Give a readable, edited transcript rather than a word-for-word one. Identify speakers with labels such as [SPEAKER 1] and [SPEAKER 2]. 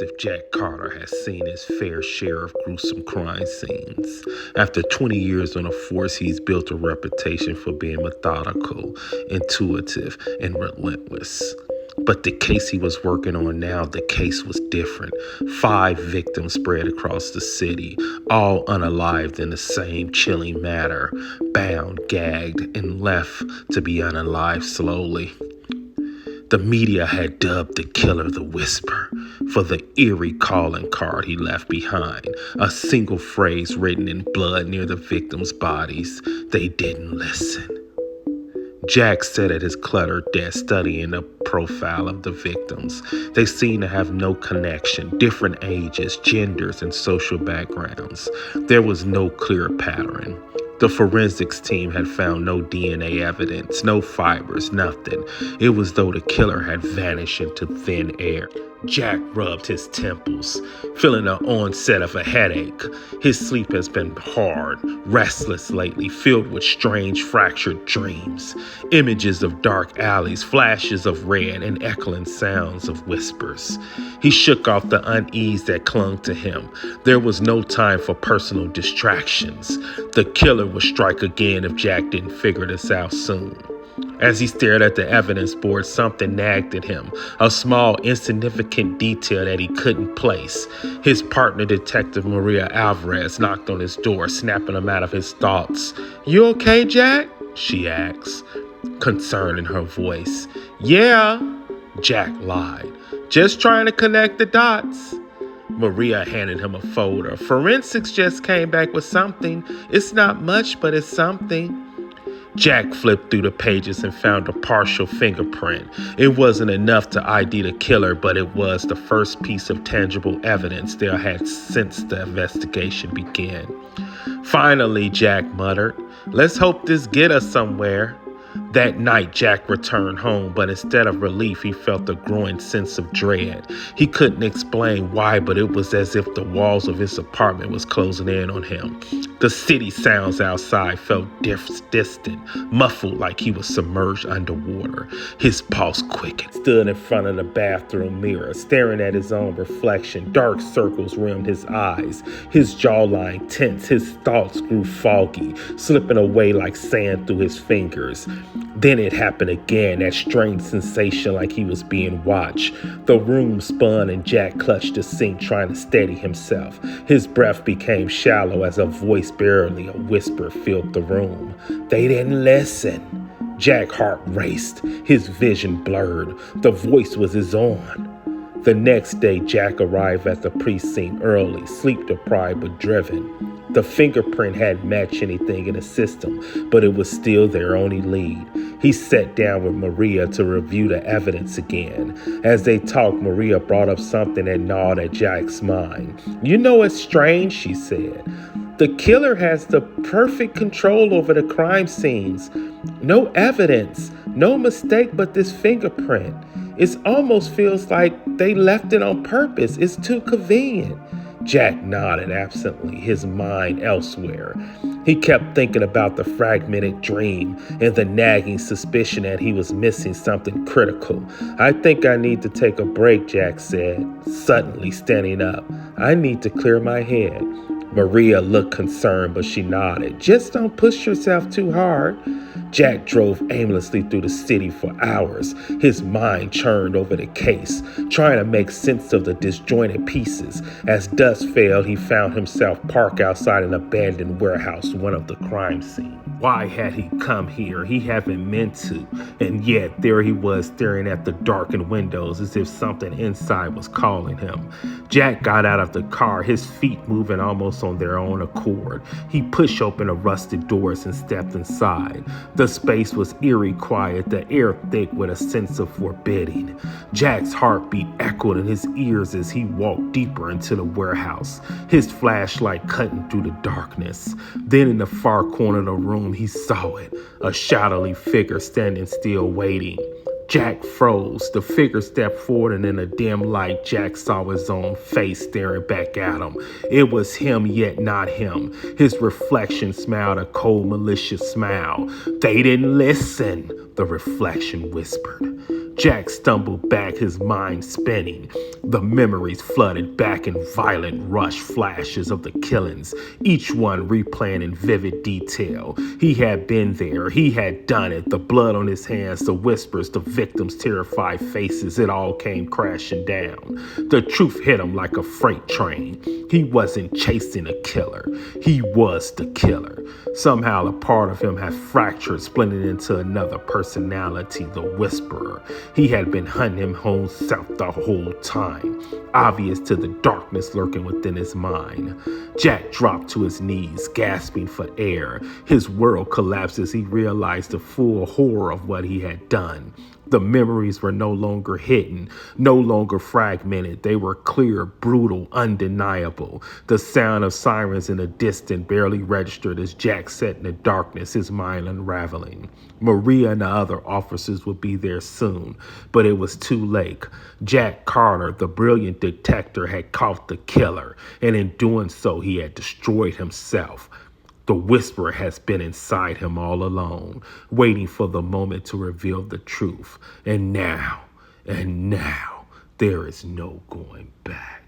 [SPEAKER 1] Detective Jack Carter has seen his fair share of gruesome crime scenes. After 20 years on the force, he's built a reputation for being methodical, intuitive, and relentless. But the case he was working on now, the case was different. 5 victims spread across the city, all unalived in the same chilling manner, bound, gagged, and left to be unalived slowly. The media had dubbed the killer the Whisper for the eerie calling card he left behind, a single phrase written in blood near the victims' bodies. They didn't listen. Jack sat at his cluttered desk studying the profile of the victims. They seemed to have no connection, different ages, genders, and social backgrounds. There was no clear pattern. The forensics team had found no DNA evidence, no fibers, nothing. It was though the killer had vanished into thin air. Jack rubbed his temples, feeling the onset of a headache. His sleep has been hard, restless lately, filled with strange fractured dreams. Images of dark alleys, flashes of red, and echoing sounds of whispers. He shook off the unease that clung to him. There was no time for personal distractions. The killer would strike again if Jack didn't figure this out soon. As he stared at the evidence board, something nagged at him, a small, insignificant detail that he couldn't place. His partner, Detective Maria Alvarez, knocked on his door, snapping him out of his thoughts. "You okay, Jack?" she asked, concern in her voice. "Yeah," Jack lied. "Just trying to connect the dots." Maria handed him a folder. "Forensics just came back with something. It's not much, but it's something." Jack flipped through the pages and found a partial fingerprint. It wasn't enough to ID the killer, but it was the first piece of tangible evidence they had since the investigation began. "Finally," Jack muttered. "Let's hope this get us somewhere." That night, Jack returned home, but instead of relief, he felt a growing sense of dread. He couldn't explain why, but it was as if the walls of his apartment was closing in on him. The city sounds outside felt distant, muffled like he was submerged underwater. His pulse quickened. Stood in front of the bathroom mirror, staring at his own reflection. Dark circles rimmed his eyes. His jawline tense. His thoughts grew foggy, slipping away like sand through his fingers. Then it happened again, that strange sensation like he was being watched. The room spun and Jack clutched the sink, trying to steady himself. His breath became shallow as a voice, barely a whisper, filled the room. "They didn't listen." Jack's heart raced, his vision blurred. The voice was his own. The next day, Jack arrived at the precinct early, sleep-deprived but driven. The fingerprint hadn't matched anything in the system, but it was still their only lead. He sat down with Maria to review the evidence again. As they talked, Maria brought up something that gnawed at Jack's mind. "You know, it's strange," she said. "The killer has the perfect control over the crime scenes. No evidence, no mistake but this fingerprint. It almost feels like they left it on purpose. It's too convenient." Jack nodded absently, his mind elsewhere. He kept thinking about the fragmented dream and the nagging suspicion that he was missing something critical. "I think I need to take a break," Jack said, suddenly standing up. "I need to clear my head." Maria looked concerned, but she nodded. "Just don't push yourself too hard." Jack drove aimlessly through the city for hours. His mind churned over the case, trying to make sense of the disjointed pieces. As dusk fell, he found himself parked outside an abandoned warehouse, one of the crime scenes. Why had he come here? He hadn't meant to. And yet, there he was staring at the darkened windows as if something inside was calling him. Jack got out of the car, his feet moving almost on their own accord. He pushed open the rusted doors and stepped inside. The space was eerie quiet, the air thick with a sense of forbidding. Jack's heartbeat echoed in his ears as he walked deeper into the warehouse, his flashlight cutting through the darkness. Then in the far corner of the room, he saw it, a shadowy figure standing still waiting. Jack froze. The figure stepped forward, and in a dim light, Jack saw his own face staring back at him. It was him, yet not him. His reflection smiled a cold, malicious smile. "They didn't listen," the reflection whispered. Jack stumbled back, his mind spinning. The memories flooded back in violent rush flashes of the killings, each one replaying in vivid detail. He had been there, he had done it. The blood on his hands, the whispers, the victims' terrified faces, it all came crashing down. The truth hit him like a freight train. He wasn't chasing a killer, he was the killer. Somehow a part of him had fractured, splitting into another personality, the Whisperer. He had been hunting him home south the whole time, obvious to the darkness lurking within his mind. Jack dropped to his knees, gasping for air. His world collapsed as he realized the full horror of what he had done. The memories were no longer hidden, no longer fragmented. They were clear, brutal, undeniable. The sound of sirens in the distance barely registered as Jack sat in the darkness, his mind unraveling. Maria and the other officers would be there soon, but it was too late. Jack Carter, the brilliant detective, had caught the killer, and in doing so, he had destroyed himself. The Whisperer has been inside him all along, waiting for the moment to reveal the truth. And now, there is no going back.